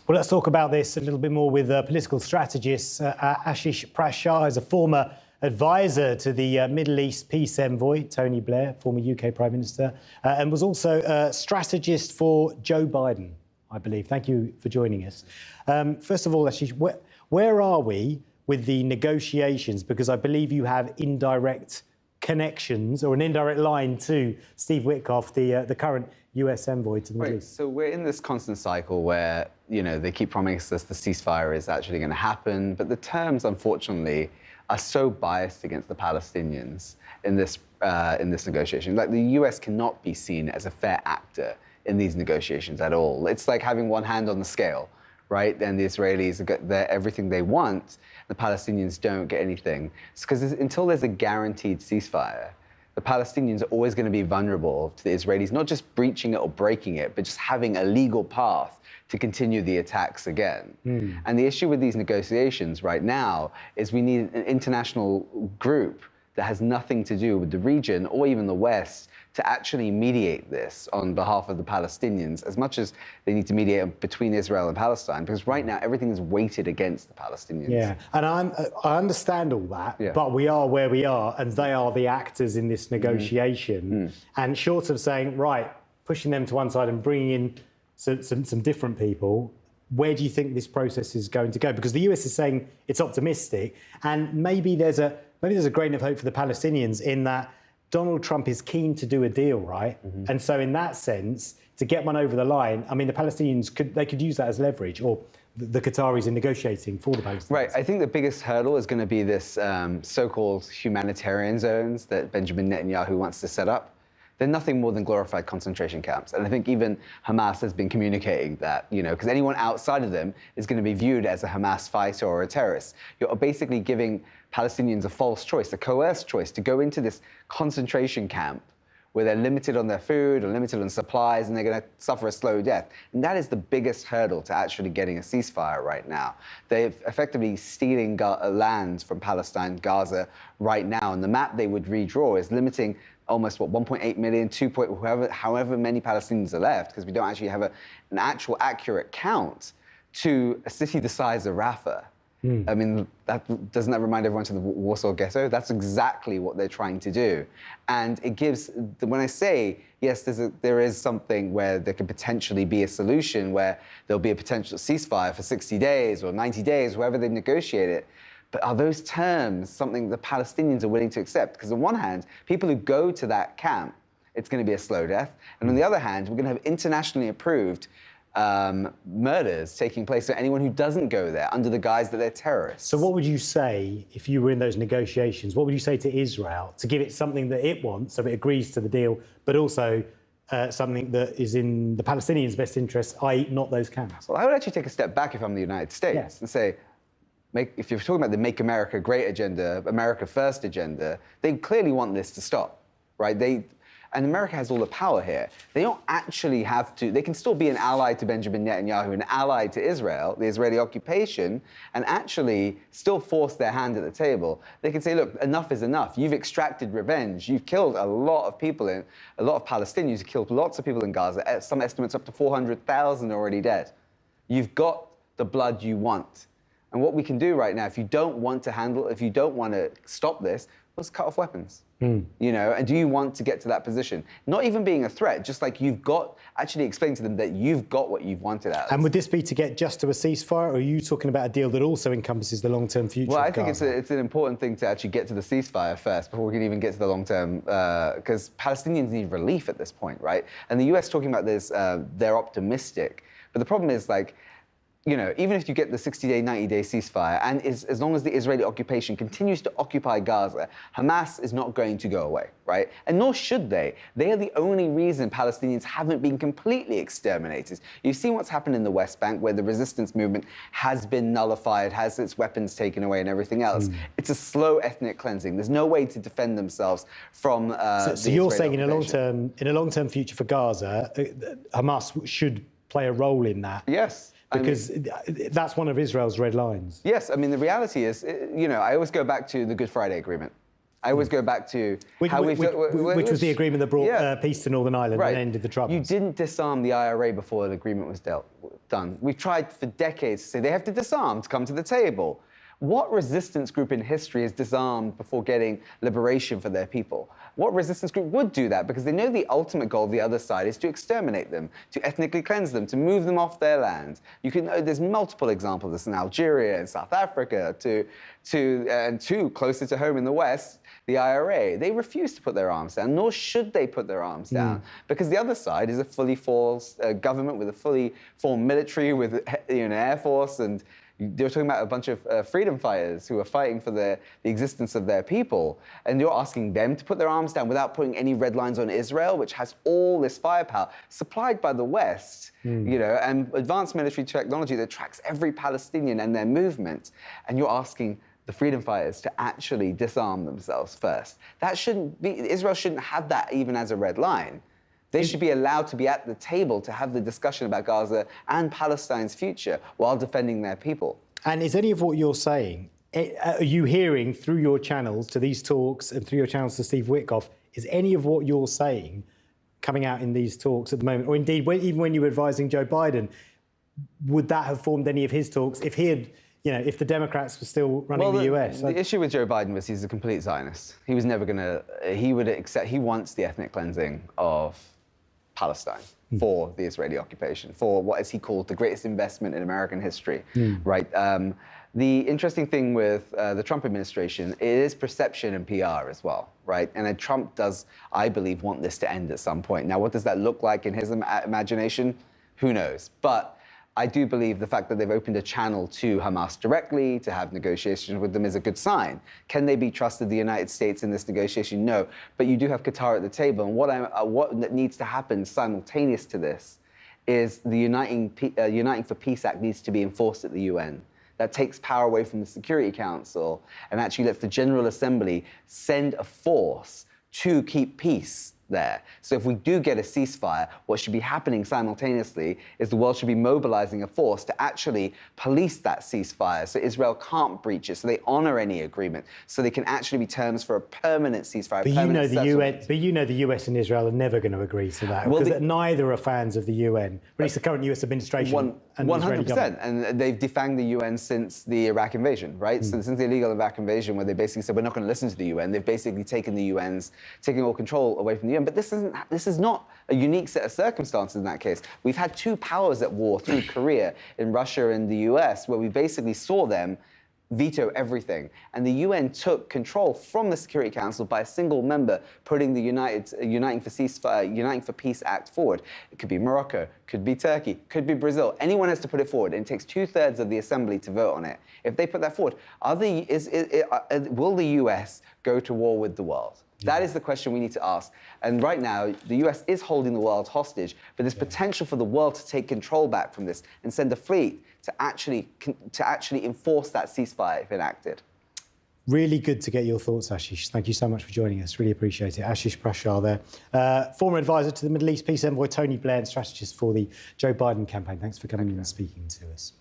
Well, let's talk about this a little bit more with political strategist Ashish Prashar, is a former advisor to the Middle East peace envoy, Tony Blair, former UK Prime Minister, and was also a strategist for Joe Biden, I believe. Thank you for joining us. First of all, Ashish, where are we with the negotiations? Because I believe you have indirect connections or an indirect line to Steve Witkoff, the current US envoy to the Middle East. So we're in this constant cycle where, they keep promising us the ceasefire is actually going to happen, but the terms, unfortunately, are so biased against the Palestinians in this negotiation. Like, the US cannot be seen as a fair actor in these negotiations at all. It's like having one hand on the scale, right? And the Israelis get everything they want, the Palestinians don't get anything. Because until there's a guaranteed ceasefire, the Palestinians are always going to be vulnerable to the Israelis, not just breaching it or breaking it, but just having a legal path to continue the attacks again. And the issue with these negotiations right now is we need an international group that has nothing to do with the region or even the West to actually mediate this on behalf of the Palestinians, as much as they need to mediate between Israel and Palestine, because right now everything is weighted against the Palestinians. Yeah, and I understand all that, but we are where we are, and they are the actors in this negotiation. And short of saying, right, pushing them to one side and bringing in some different people, where do you think this process is going to go? Because the US is saying it's optimistic, and maybe there's a grain of hope for the Palestinians in that Donald Trump is keen to do a deal, right? And so in that sense, to get one over the line, I mean, the Palestinians could use that as leverage, or the Qataris in negotiating for the Palestinians. Right, I think the biggest hurdle is going to be this so-called humanitarian zones that Benjamin Netanyahu wants to set up. They're nothing more than glorified concentration camps. And I think even Hamas has been communicating that, because anyone outside of them is going to be viewed as a Hamas fighter or a terrorist. You're basically giving Palestinians a false choice, a coerced choice to go into this concentration camp where they're limited on their food or limited on supplies, and they're going to suffer a slow death. And that is the biggest hurdle to actually getting a ceasefire right now. They're effectively stealing land from Palestine, Gaza, right now. And the map they would redraw is limiting almost, 1.8 million, however many Palestinians are left, because we don't actually have an actual accurate count, to a city the size of Rafah. I mean, doesn't that remind everyone to the Warsaw Ghetto? That's exactly what they're trying to do. And it gives, when I say, yes, there is something where there could potentially be a solution where there'll be a potential ceasefire for 60 days or 90 days, wherever they negotiate it. But are those terms something the Palestinians are willing to accept? Because on one hand, people who go to that camp, it's going to be a slow death. And on the other hand, we're going to have internationally approved murders taking place for anyone who doesn't go there under the guise that they're terrorists. So what would you say, if you were in those negotiations, what would you say to Israel to give it something that it wants, so it agrees to the deal, but also something that is in the Palestinians' best interest, i.e. not those camps? Well, I would actually take a step back if I'm the United States and say, if you're talking about the Make America Great agenda, America First agenda, they clearly want this to stop, right? And America has all the power here. They don't actually have to, they can still be an ally to Benjamin Netanyahu, an ally to Israel, the Israeli occupation, and actually still force their hand at the table. They can say, look, enough is enough. You've extracted revenge. You've killed a lot of people, a lot of Palestinians. You've killed lots of people in Gaza. Some estimates up to 400,000 already dead. You've got the blood you want. And what we can do right now, if you don't want to stop this, let's cut off weapons. And do you want to get to that position? Not even being a threat, just like actually explain to them that you've got what you've wanted out. And would this be to get just to a ceasefire, or are you talking about a deal that also encompasses the long-term future of Gaza? Well, I think it's an important thing to actually get to the ceasefire first before we can even get to the long-term, because Palestinians need relief at this point, right? And the US talking about this, they're optimistic. But the problem is, even if you get the 60-day, 90-day ceasefire, and as long as the Israeli occupation continues to occupy Gaza, Hamas is not going to go away, right? And nor should they. They are the only reason Palestinians haven't been completely exterminated. You've seen what's happened in the West Bank, where the resistance movement has been nullified, has its weapons taken away and everything else. It's a slow ethnic cleansing. There's no way to defend themselves from So you're saying in a long-term future for Gaza, Hamas should play a role in that? Yes. Because that's one of Israel's red lines. Yes, I mean, the reality is, I always go back to the Good Friday Agreement. I always go back to which was the agreement that brought peace to Northern Ireland and ended the troubles. You didn't disarm the IRA before the agreement was done. We've tried for decades to say they have to disarm to come to the table. What resistance group in history is disarmed before getting liberation for their people? What resistance group would do that? Because they know the ultimate goal of the other side is to exterminate them, to ethnically cleanse them, to move them off their land. There's multiple examples of this in Algeria and South Africa, and closer to home in the West, the IRA. They refuse to put their arms down, nor should they put their arms down, because the other side is a fully formed government with a fully formed military, with an air force, and you're talking about a bunch of freedom fighters who are fighting for the existence of their people, and you're asking them to put their arms down without putting any red lines on Israel, which has all this firepower supplied by the West, and advanced military technology that tracks every Palestinian and their movement, and you're asking the freedom fighters to actually disarm themselves first. That shouldn't be, Israel shouldn't have that even as a red line. They should be allowed to be at the table to have the discussion about Gaza and Palestine's future while defending their people. And is any of what you're saying, are you hearing through your channels to these talks and through your channels to Steve Witkoff, is any of what you're saying coming out in these talks at the moment? Or indeed, even when you were advising Joe Biden, would that have formed any of his talks if he had, if the Democrats were still running the US? The issue with Joe Biden was he's a complete Zionist. He was never going to, he wants the ethnic cleansing of Palestine for the Israeli occupation, for what is he called the greatest investment in American history, right? The interesting thing with the Trump administration, it is perception and PR as well, right? And Trump does, I believe, want this to end at some point. Now, what does that look like in his imagination? Who knows? But I do believe the fact that they've opened a channel to Hamas directly, to have negotiations with them, is a good sign. Can they be trusted, the United States, in this negotiation? No. But you do have Qatar at the table. And what needs to happen simultaneous to this is the Uniting for Peace Act needs to be enforced at the UN. That takes power away from the Security Council and actually lets the General Assembly send a force to keep peace there. So if we do get a ceasefire, what should be happening simultaneously is the world should be mobilizing a force to actually police that ceasefire so Israel can't breach it, so they honor any agreement, so they can actually be terms for a permanent ceasefire. But you know the US and Israel are never going to agree to that, because neither are fans of the UN, at least the current US administration. 100%, and they've defanged the UN since the Iraq invasion, right? Since the illegal Iraq invasion, where they basically said, we're not going to listen to the UN, they've basically taken all control away from the UN. But this is not a unique set of circumstances in that case. We've had two powers at war through Korea, in Russia and the US, where we basically saw them veto everything. And the UN took control from the Security Council by a single member putting the Uniting for Peace Act forward. It could be Morocco, could be Turkey, could be Brazil. Anyone has to put it forward, and it takes 2/3 of the Assembly to vote on it. If they put that forward, will the US go to war with the world? That is the question we need to ask. And right now, the US is holding the world hostage, but there's potential for the world to take control back from this and send a fleet to actually enforce that ceasefire if enacted. Really good to get your thoughts, Ashish. Thank you so much for joining us. Really appreciate it. Ashish Prashar there, former advisor to the Middle East peace envoy Tony Blair and strategist for the Joe Biden campaign. Thanks for coming in and speaking to us.